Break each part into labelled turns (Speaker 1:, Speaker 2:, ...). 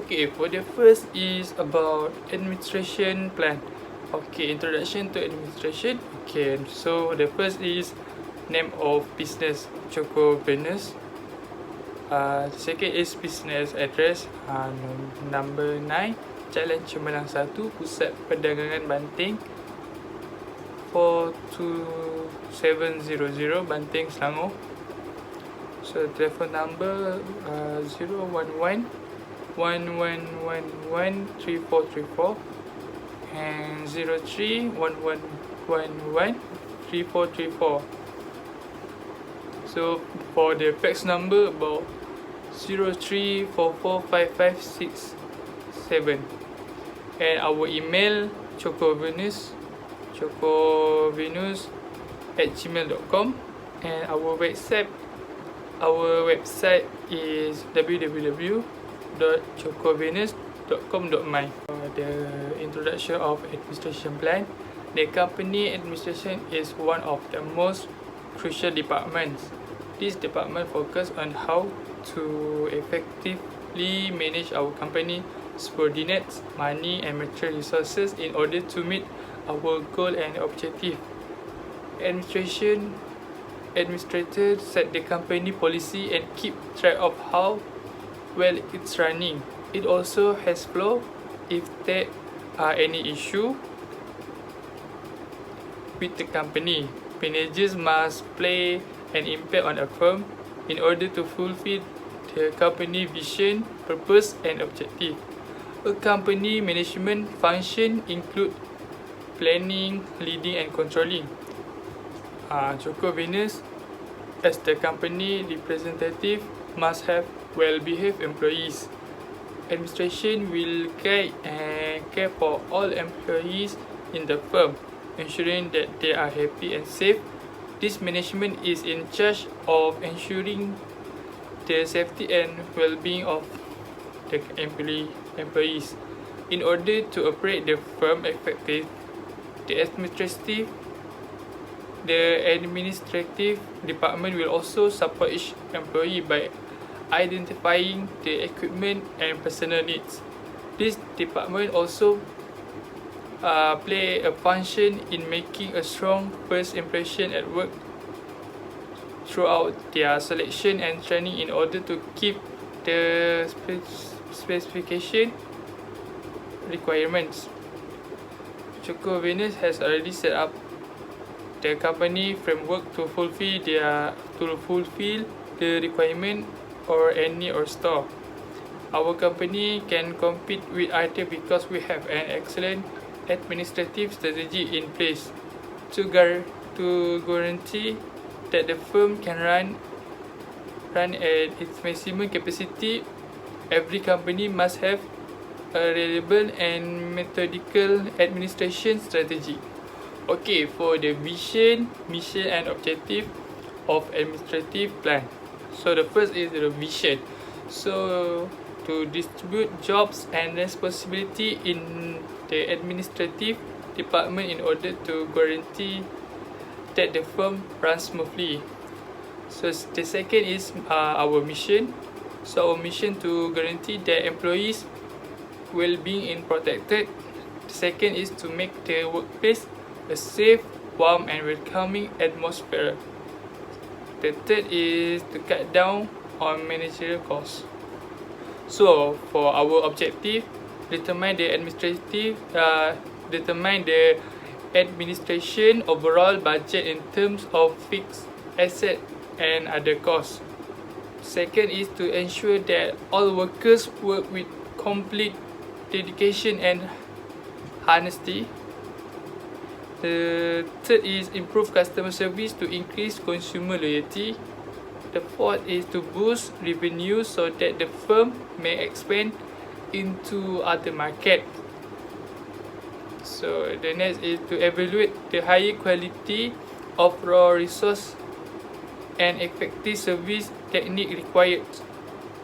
Speaker 1: Okay, for the first is about administration plan. Okay, introduction to administration. Okay, so the first is name of business, Choco Venus. Second is business address, number 9, Jalan Cemerlang 1, Pusat Perdagangan Banting, 42700 Banting, Selangor. So telephone number 011-1111-3434 and 03-1111-3434. So for the fax number, about 03445567. And our email, chocovenus@gmail.com. And our website is www.chocovenus.com.my. The introduction of administration plan. The company administration is one of the most crucial departments. This department focuses on how to effectively manage our company subordinates, money and material resources in order to meet our goal and objective. Administrators set the company policy and keep track of how well it's running. It also has flaws if there are any issue with the company. Managers must play an impact on a firm in order to fulfill the company vision, purpose and objective. A company management function include planning, leading and controlling. Choco Venus, as the company representative, must have well-behaved employees. Administration will guide and care for all employees in the firm, ensuring that they are happy and safe. This management is in charge of ensuring the safety and well-being of the employees. In order to operate the firm effectively, the administrative department will also support each employee by identifying the equipment and personal needs. This department also play a function in making a strong first impression at work throughout their selection and training in order to keep the specification requirements. Choco Venus has already set up the company framework to fulfill the requirement or any or store. Our company can compete with others because we have an excellent administrative strategy in place to guarantee that the firm can run at its maximum capacity. Every company must have a reliable and methodical administration strategy. Okay, for the vision, mission and objective of administrative plan. So the first is the vision. So to distribute jobs and responsibility in the administrative department in order to guarantee that the firm runs smoothly. So the second is our mission. So our mission to guarantee that employees' well-being is protected. The second is to make the workplace a safe, warm and welcoming atmosphere. The third is to cut down on managerial costs. So for our objective, determine the administration overall budget in terms of fixed asset and other costs. Second is to ensure that all workers work with complete dedication and honesty. The third is improve customer service to increase consumer loyalty. The fourth is to boost revenue so that the firm may expand into other market. So the next is to evaluate the higher quality of raw resource and effective service technique required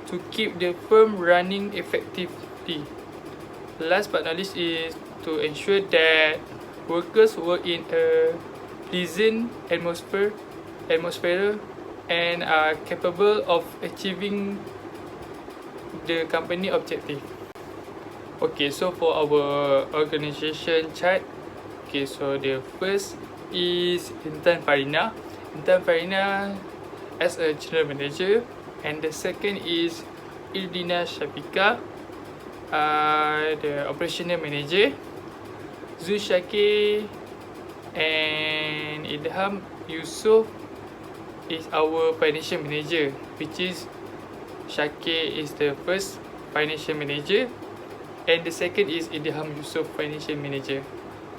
Speaker 1: to keep the firm running effectively. Last but not least is to ensure that workers work in a pleasant atmosphere and are capable of achieving the company objective. Okay, so for our organisation chart, okay, so the first is Intan Farina. Intan Farina as a general manager, and the second is Ildina Shafika, the operational manager. Zul Shakir and Ilham Yusof is our financial manager, which is Shakir is the first financial manager, and the second is Ilham Yusof, financial manager.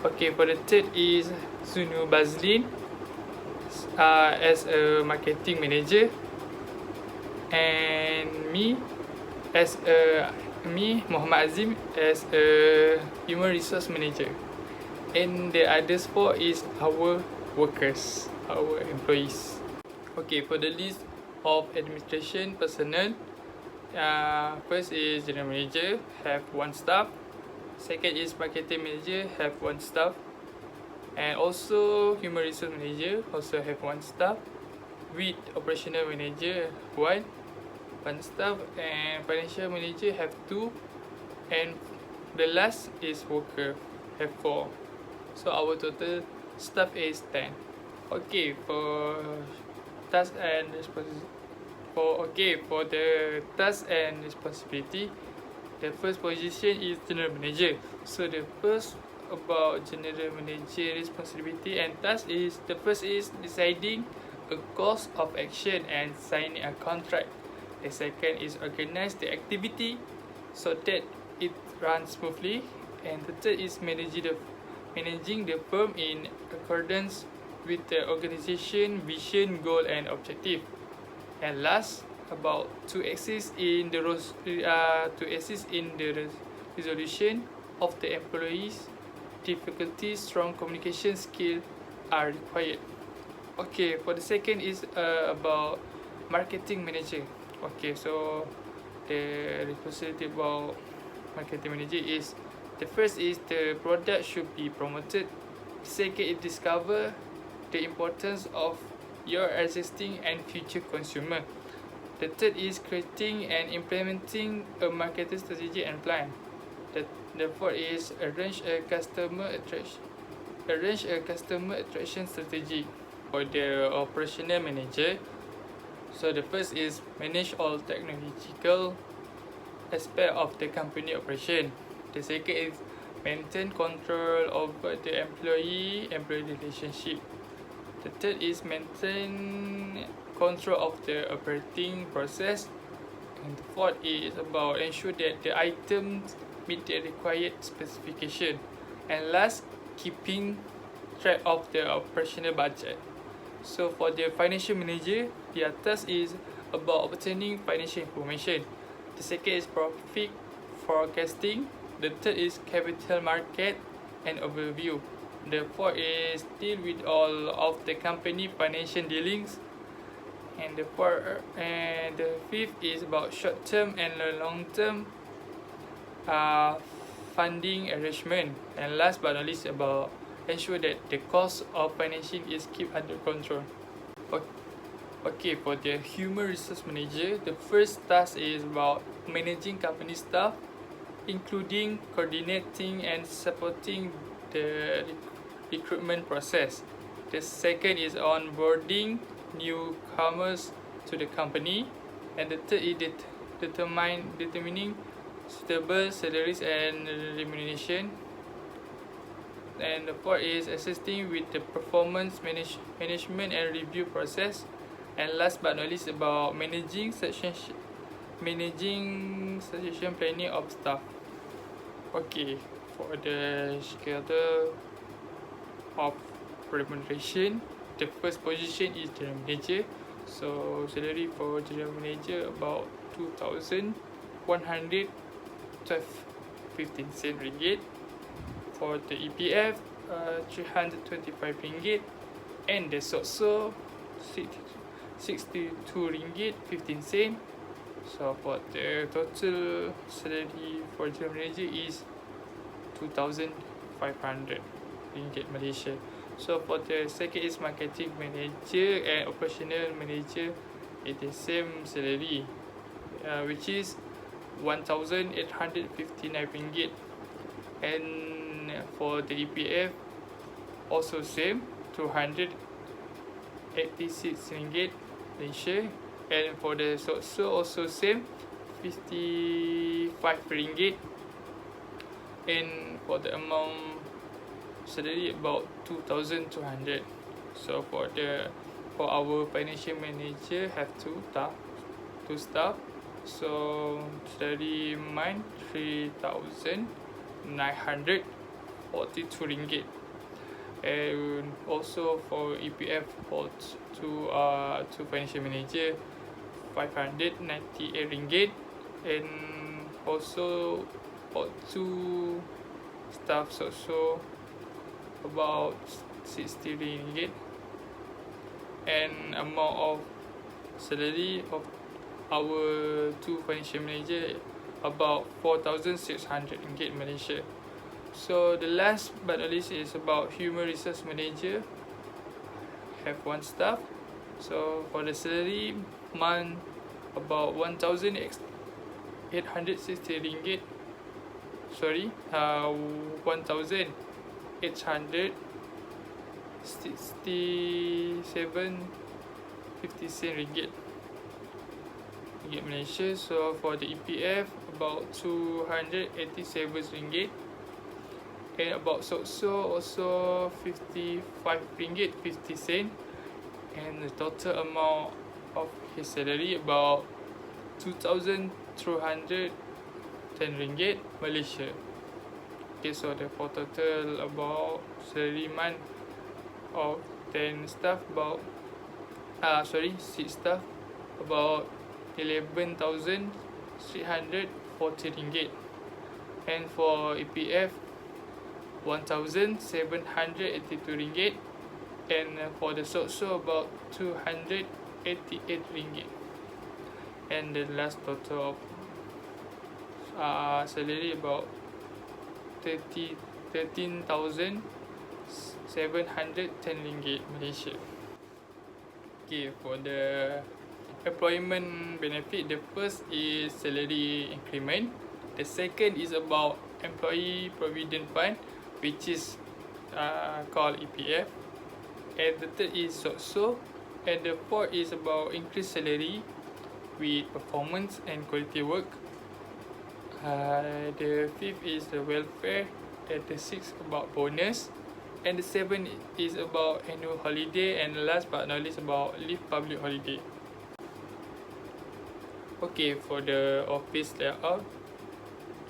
Speaker 1: Okay, for the third is Zunu Bazlin as a marketing manager, and me Muhammad Azim as a human resource manager. And the others four is our workers, our employees. Okay, for the list of administration personnel, first is general manager, have 1 staff. Second is marketing manager, have 1 staff. And also human resource manager also have 1 staff, with operational manager 1 staff, and financial manager have 2, and the last is worker have 4. So our total staff is 10. Okay, for task and responsibility. For the task and responsibility, the first position is general manager. So the first about general manager responsibility and task is, the first is deciding a course of action and signing a contract. The second is organize the activity so that it runs smoothly, and the third is managing the firm in accordance with the organization vision, goal and objective. And last, about to assist in the resolution of the employees' difficulties. Strong communication skills are required. Okay, for the second is about marketing manager. Okay, so the responsibility about marketing manager is, the first is the product should be promoted. The second is discover the importance of your existing and future consumer. The third is creating and implementing a marketing strategy and plan. The fourth is arrange a customer attraction strategy. For the operational manager, so the first is manage all technological aspect of the company operation. The second is maintain control over the employee relationship. The third is maintain control of the operating process. And the fourth is about ensure that the items meet the required specification. And last, keeping track of the operational budget. So for the financial manager, their task is about obtaining financial information. The second is profit forecasting. The third is capital market and overview. The fourth is deal with all of the company financial dealings. And the fifth is about short-term and long-term funding arrangement. And last but not least, about ensure that the cost of financing is kept under control. Okay, for the human resource manager, the first task is about managing company staff, including coordinating and supporting the recruitment process. The second is onboarding newcomers to the company, and the third is determining suitable salaries and remuneration. And the fourth is assisting with the performance management and review process. And last but not least, about managing succession planning of staff. Okay, for the schedule of remuneration, the first position is general manager. So salary for general manager about 2,112.15 ringgit. For the EPF, 325 ringgit, and the SOCSO 62 ringgit 15 cent. So for the total salary for general manager is 2,500 ringgit Malaysia. So for the second is marketing manager and operational manager, it is same salary, which is 1,859 ringgit. And for the EPF, also same, 286 ringgit Malaysia. And for the SOCSO also same, 55 ringgit. And for the amount salary about 2,200. So for our financial manager have two staff. So salary month 3,942 ringgit. And also for EPF for two financial manager 598 ringgit. And also for two staffs also about 60 ringgit. And amount of salary of our two financial manager about 4,600 ringgit Malaysia. So the last but not least is about human resource manager, have one staff. So for the salary month about 1,860 ringgit, 1,867.50 ringgit Malaysia. So for the EPF about 287 ringgit. And about SOCSO also 55 ringgit 50 cent. And the total amount of his salary about 2,210 ringgit Malaysia. Okay, so the for total about salary month of 10 staff about 6 staff about 11,340 ringgit. And for EPF 1,782 ringgit. And for the SOCSO about 288 ringgit. And the last total of salary about 13,710 ringgit Malaysia. Okay, for the employment benefit, the first is salary increment. The second is about employee provident fund, which is called EPF. And the third is SOCSO. And the fourth is about increased salary with performance and quality work. The fifth is the welfare. And the sixth about bonus. And the seventh is about annual holiday. And last but not least about leave public holiday. Okay, for the office layout,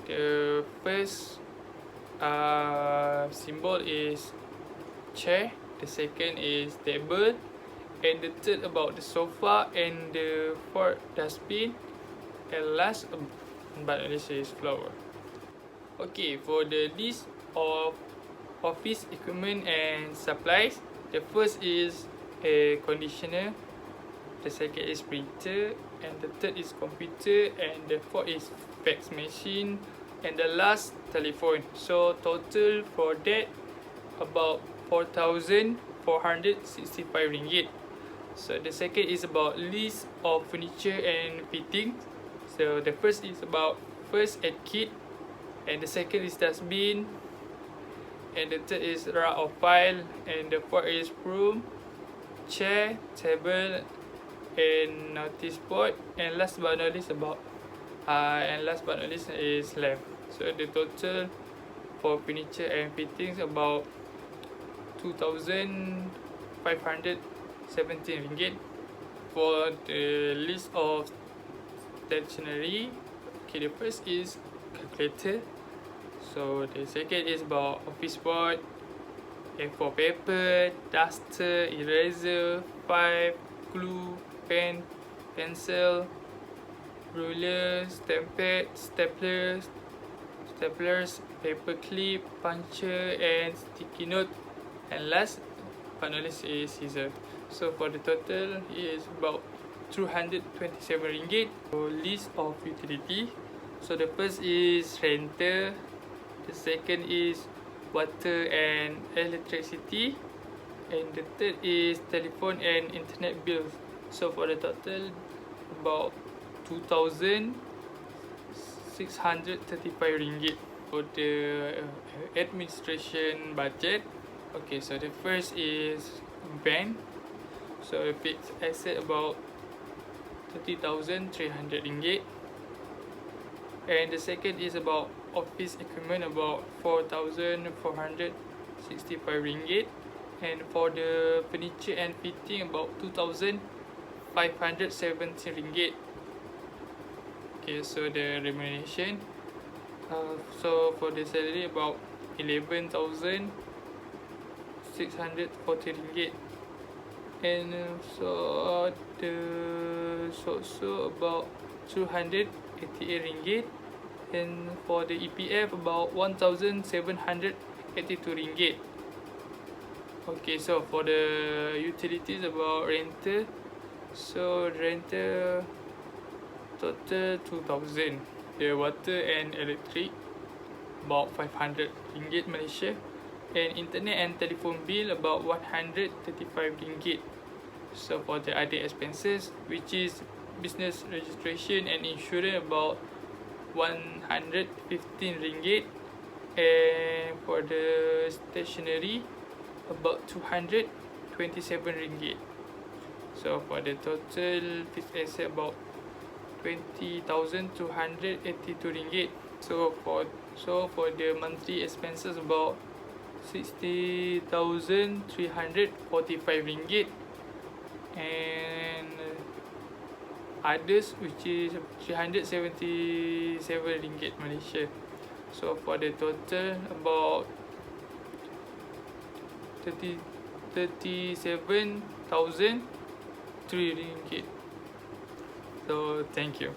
Speaker 1: the first symbol is chair. The second is table. And the third about the sofa. And the fourth dustbin. And last but not least is flower. Okay, for the list of office equipment and supplies, the first is a conditioner. The second is printer. And the third is computer. And the fourth is fax machine. And the last telephone. So total for that about 4,465 ringgit. So the second is about list of furniture and fitting. So the first is about first aid kit. And the second is dustbin. And the third is rack of file. And the fourth is broom, chair, table, and notice board. And last but not least is lamp. So the total for furniture and fittings about 2,517 ringgit. For the list of stationery, okay, the first is calculator. So the second is about office board, A4 paper, duster, eraser, file, glue, pen, pencil, ruler, stamppad, staplers, paper clip, puncher, and sticky note. And last but not least is scissor. So for the total is about 227 ringgit. So list of utility. So the first is rental. The second is water and electricity. And the third is telephone and internet bills. So for the total about 2,000 635 ringgit. For the administration budget, okay, so the first is bank, so fixed asset about 30,300 ringgit, and the second is about office equipment about 4,465 ringgit, and for the furniture and fitting about 2,570 ringgit. Okay, so the remuneration, so for the salary about 11,640 ringgit, and so about 288 ringgit, and for the EPF about 1,782 ringgit. Okay, so for the utilities about rental, so rental total 2,000. The water and electric about 500 ringgit Malaysia, and internet and telephone bill about 135 ringgit. So for the other expenses, which is business registration and insurance, about 115 ringgit, and for the stationery about 227 ringgit. So for the total fixed asset about 20,282 ringgit. So for the monthly expenses about 60,345 ringgit, and others which is 377 ringgit Malaysia. So for the total about 37,003 ringgit. So thank you.